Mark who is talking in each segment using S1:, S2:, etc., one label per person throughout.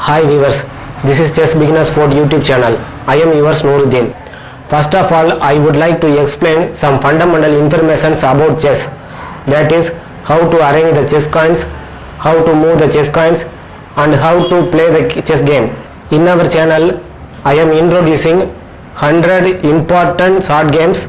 S1: Hi viewers, this is Chess Beginners Sport YouTube channel. I am yours Nuruddin. First of all, I would like to explain some fundamental information about chess. That is, how to arrange the chess coins, how to move the chess coins, and how to play the chess game. In our channel, I am introducing 100 important short games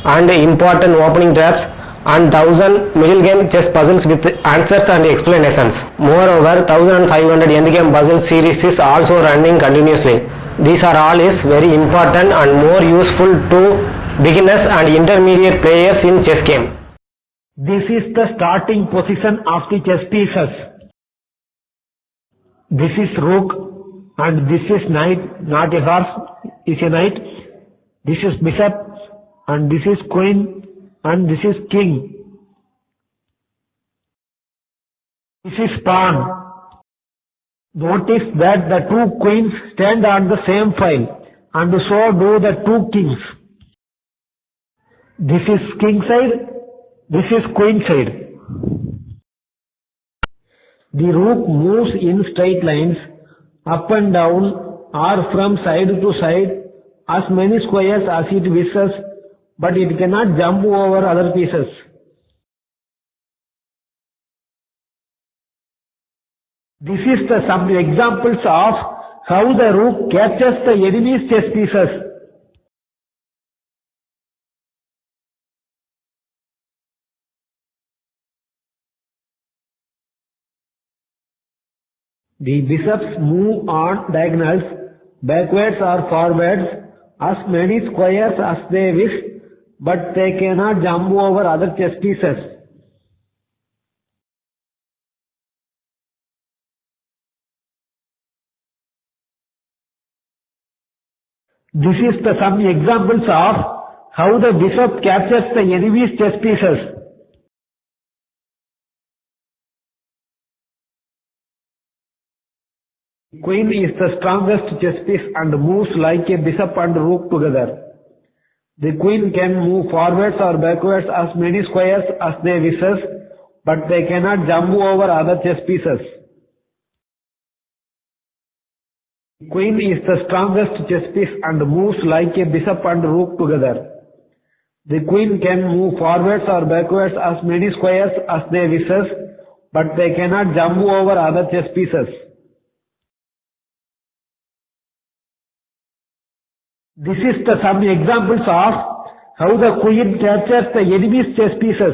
S1: and important opening traps and 1000 middle game chess puzzles with answers and explanations. Moreover, 1500 endgame puzzle series is also running continuously. These are all is very important and more useful to beginners and intermediate players in chess game.
S2: This is the starting position of the chess pieces. This is rook and this is knight, not a horse, is a knight. This is bishop and this is queen and this is king. This is pawn. Notice that the two queens stand on the same file and so do the two kings. This is king side, this is queen side. The rook moves in straight lines up and down or from side to side as many squares as it wishes, but it cannot jump over other pieces. This is some examples of how the rook captures the enemy's chess pieces. The bishops move on diagonals, backwards or forwards, as many squares as they wish, but they cannot jump over other chess pieces. This is some examples of how the bishop captures the enemy's chess pieces. Queen is the strongest chess piece and moves like a bishop and rook together. The queen can move forwards or backwards as many squares as they wishes, but they cannot jump over other chess pieces. The queen is the strongest chess piece and moves like a bishop and rook together. The queen can move forwards or backwards as many squares as they wishes, but they cannot jump over other chess pieces. This is some examples of how the queen captures the enemy's chess pieces.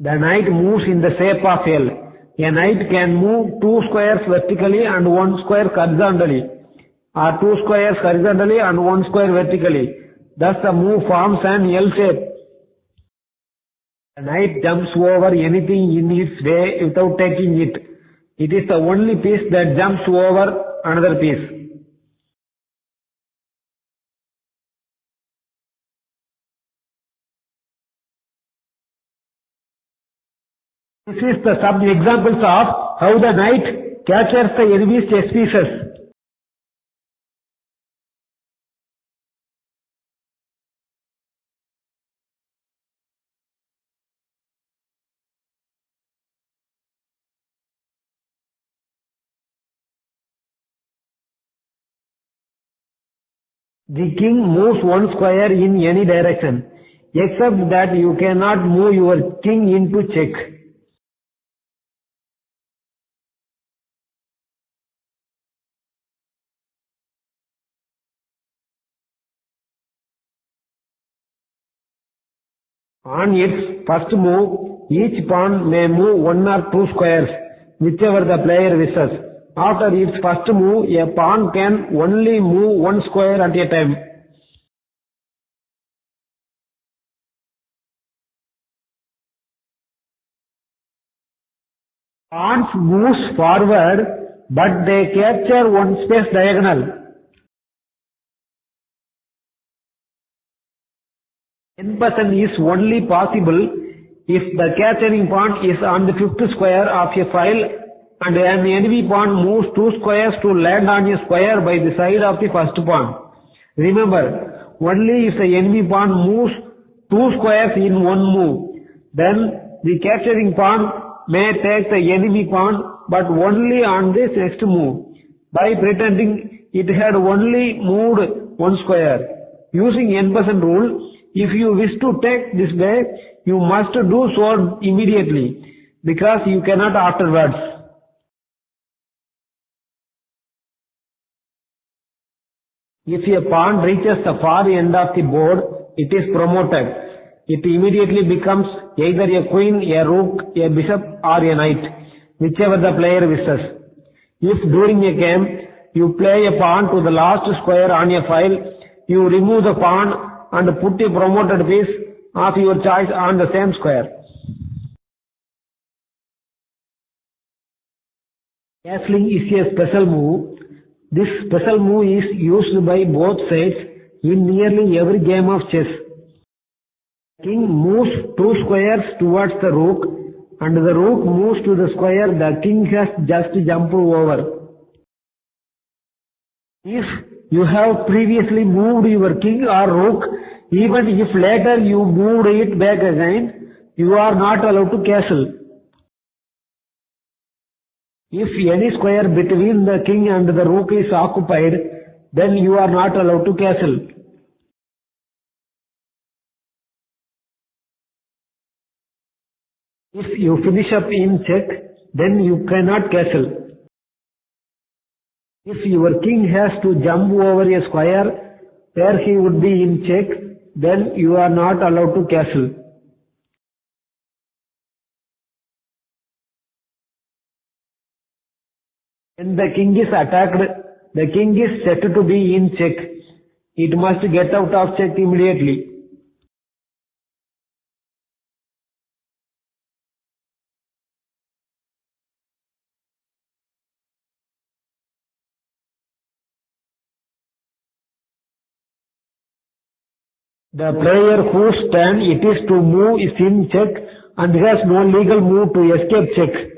S2: The knight moves in the shape of L. A knight can move two squares vertically and one square horizontally, or two squares horizontally and one square vertically. Thus the move forms an L shape. The knight jumps over anything in its way without taking it. It is the only piece that jumps over another piece. This is some examples of how the knight captures the enemy's chess pieces. The king moves one square in any direction, except that you cannot move your king into check. On its first move, each pawn may move one or two squares, whichever the player wishes. After its first move, a pawn can only move one square at a time. Pawns moves forward, but they capture one space diagonal. 10% is only possible if the capturing pawn is on the fifth square of a file and an enemy pawn moves 2 squares to land on a square by the side of the first pawn. Remember, only if the enemy pawn moves 2 squares in one move, then the capturing pawn may take the enemy pawn, but only on this next move, by pretending it had only moved 1 square. Using n% rule, if you wish to take this way, you must do so immediately, because you cannot afterwards. If a pawn reaches the far end of the board, it is promoted. It immediately becomes either a queen, a rook, a bishop or a knight, whichever the player wishes. If during a game you play a pawn to the last square on a file, you remove the pawn and put a promoted piece of your choice on the same square. Castling is a special move. This special move is used by both sides in nearly every game of chess. King moves 2 squares towards the rook, and the rook moves to the square the king has just jumped over. If you have previously moved your king or rook, even if later you moved it back again, you are not allowed to castle. If any square between the king and the rook is occupied, then you are not allowed to castle. If you finish up in check, then you cannot castle. If your king has to jump over a square where he would be in check, then you are not allowed to castle. When the king is attacked, the king is set to be in check. It must get out of check immediately. The player whose turn it is to move is in check and has no legal move to escape check.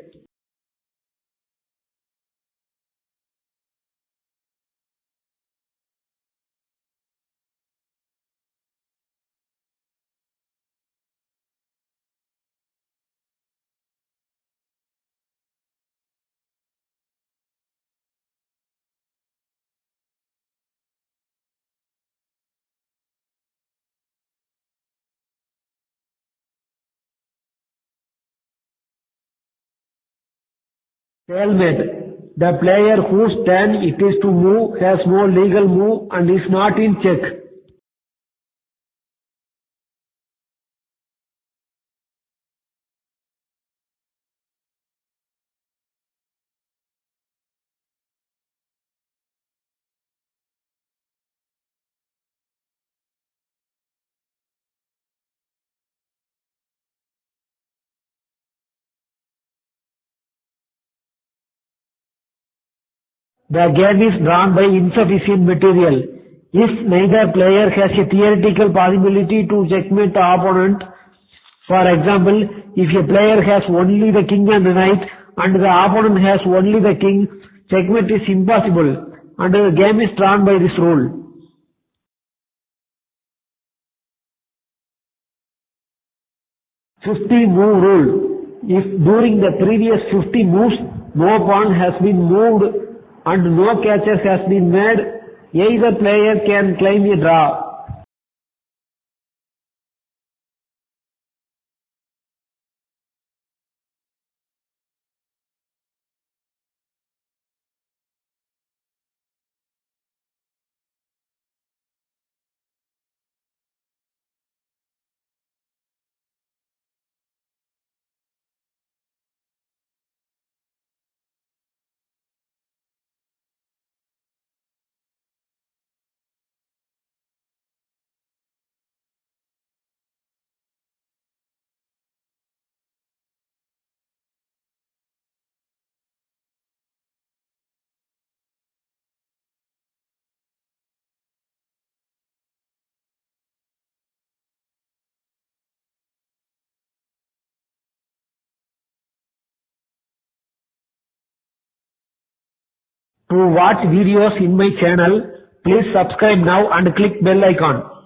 S2: Stalemate. The player whose turn it is to move has no legal move and is not in check. The game is drawn by insufficient material. If neither player has a theoretical possibility to checkmate the opponent, for example, if a player has only the king and the knight and the opponent has only the king, checkmate is impossible and the game is drawn by this rule. 50 move rule. If during the previous 50 moves no pawn has been moved and no catches has been made, either player can claim a draw. To watch videos in my channel, please subscribe now and click bell icon.